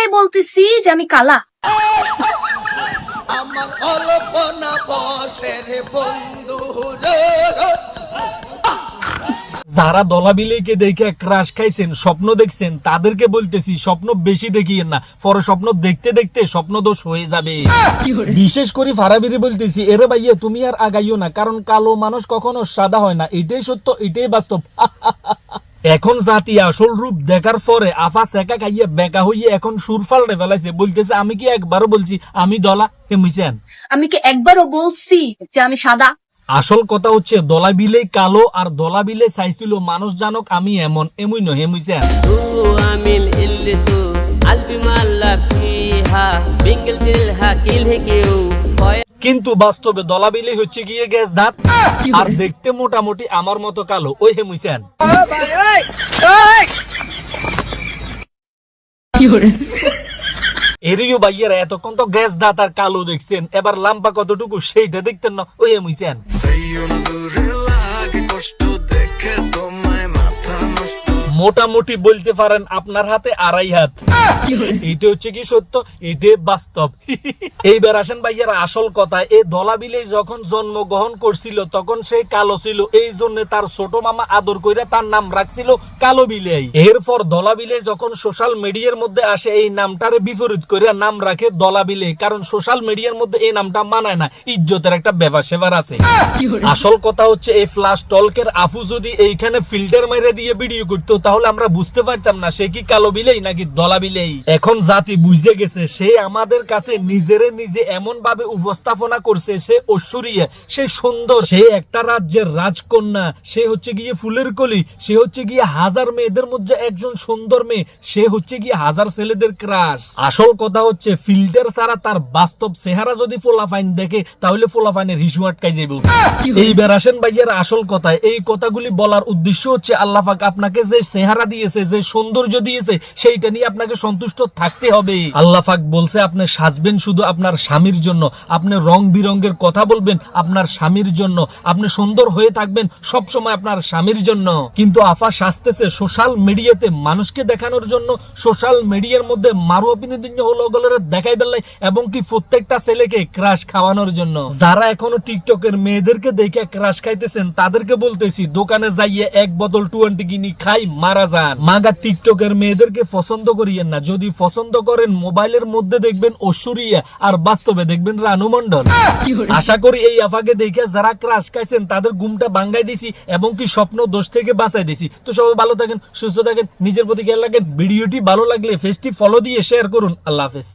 এটাই বলতেছি যে আমি কালা। আমার অল্পনা বসের বন্ধু রে। যারা দলাবিলেকে দেখে ক্রাশ খাইছেন, স্বপ্ন দেখছেন, তাদেরকে বলতেছি স্বপ্ন বেশি দেখিয়েন না, পরে স্বপ্ন দেখতে দেখতে স্বপ্ন দোষ হয়ে যাবে। বিশেষ করে ফারাবিরে বলতেছি, এরে ভাইয়া তুমি আর আগাইও না, কারণ কালো মানুষ কখনো সাদা হয় না। এটাই সত্য, এটাই বাস্তব। এখন জাতি আসল রূপ দেখার পরে আফা সেকা খাইয়ে বেকা হইয়ে এখন সুর ফাল্টে ফেলাইছে, বলতেছে আমি কি একবারও বলছি আমি দলা হেমুইছেন? আমি কি একবারও বলছি যে আমি সাদা? আসল কথা হচ্ছে দলা বিলে কালো আর দলা বিলে চাইছিল মানুষ জানক আমি এমন এমই নয় হেমুইছেন। কিন্তু বাস্তবে দলা বিলে হচ্ছে গিয়ে গ্যাস দাঁত আর দেখতে মোটামুটি আমার মতো কালো, ওই হেমুইছেন। এরিও ভাইয়েরা এতক্ষণ তো গ্যাস দাঁত আর কালো দেখছেন, এবার লাম্পা কতটুকু সেইটা দেখতেন না, ওই হেমুইছেন। মোটামুটি বলতে পারেন আপনার হাতে 2.5 হাত। এটা হচ্ছে কি সত্য, এটা বাস্তব। এইবার আসেন ভাইয়ারা আসল কথা। এই দলা বিলে যখন জন্মগ্রহণ করছিল তখন সে কালো ছিল, এই জন্য তার ছোট মামা আদর করে তার নাম রাখছিল কালো বিলাই। এরপর দলা বিলে যখন সোশ্যাল মিডিয়ার মধ্যে আসে এই নামটারে বিপরীত করে নাম রাখে দলা বিলে, কারণ সোশ্যাল মিডিয়ার মধ্যে এই নামটা মানায় না, ইজ্জতের একটা ব্যাপার সেবার আছে। আসল কথা হচ্ছে এই ফ্লাশ টলকের আফু যদি এইখানে ফিল্টার মেরে দিয়ে ভিডিও করতো তাহলে আমরা বুঝতে পারতাম না সে কি কালো বিলেই নাকি দলা বিলেই। এখন জাতি বুঝতে গেছে, সে আমাদের কাছে নিজেরে নিজে এমন ভাবে উপস্থাপনা করছে সে ঐশ্বরিয়া, সে সুন্দর, সে একটা রাজ্যের রাজকন্যা, সে হচ্ছে গিয়ে ফুলের কলি, সে হচ্ছে গিয়ে হাজার মেয়েদের মধ্যে একজন সুন্দর মেয়ে, সে হচ্ছে গিয়ে হাজার ছেলেদের ক্রাশ। আসল কথা হচ্ছে ফিল্টার ছাড়া তার বাস্তব চেহারা যদি ফোলাফাইন দেখে তাহলে ফোলাফাইনের হিসু আটকাই যাবে। এইবার আসেন ভাইয়ারা আসল কথা। এই কথাগুলি বলার উদ্দেশ্য হচ্ছে আল্লাহ পাক আপনাকে যে চেহারা দিয়েছে, যে সৌন্দর্য দিয়েছে, সেইটা নিয়ে আপনাকে সন্তুষ্ট থাকতে হবে। আল্লাহ পাক বলছে আপনি সাজবেন শুধু আপনার স্বামীর জন্য, আপনি রং বিরঙ্গের কথা বলবেন আপনার স্বামীর জন্য, আপনি সুন্দর হয়ে থাকবেন সব সময় আপনার স্বামীর জন্য। কিন্তু আফা সাজতেছে সোশ্যাল মিডিয়াতে মানুষকে দেখানোর জন্য, সোশ্যাল মিডিয়ার মধ্যে মারুয়া বিনোদন হলো গলের দেখাই বেলায়, এবং কি প্রত্যেকটা ছেলেকে ক্রাশ খাওয়ানোর জন্য। যারা এখনো টিকটকের মেয়েদেরকে দেখে ক্রাশ খাইতেছেন তাদেরকে বলতেছি দোকানে যাইয়ে 1 বোতল 20 কিনি খাই মারা যান। মাগা টিকটকের মেয়েদেরকে পছন্দ করিয়েন না, যদি পছন্দ করেন মোবাইলের মধ্যে দেখবেন ঐশ্বরিয়া আর বাস্তবে দেখবেন রানু মন্ডল। আশা করি এই আফাকে দেখে যারা ক্রাশ খাইছেন তাদের ঘুমটা ভাঙ্গাই দিছি এবং কি স্বপ্ন দোষ থেকে বাঁচাই দিছি। তো সবাই ভালো থাকেন, সুস্থ থাকেন, নিজের প্রতি খেয়াল রাখেন। ভিডিওটি ভালো লাগলে পেজটি ফলো দিয়ে শেয়ার করুন। আল্লাহ হাফেজ।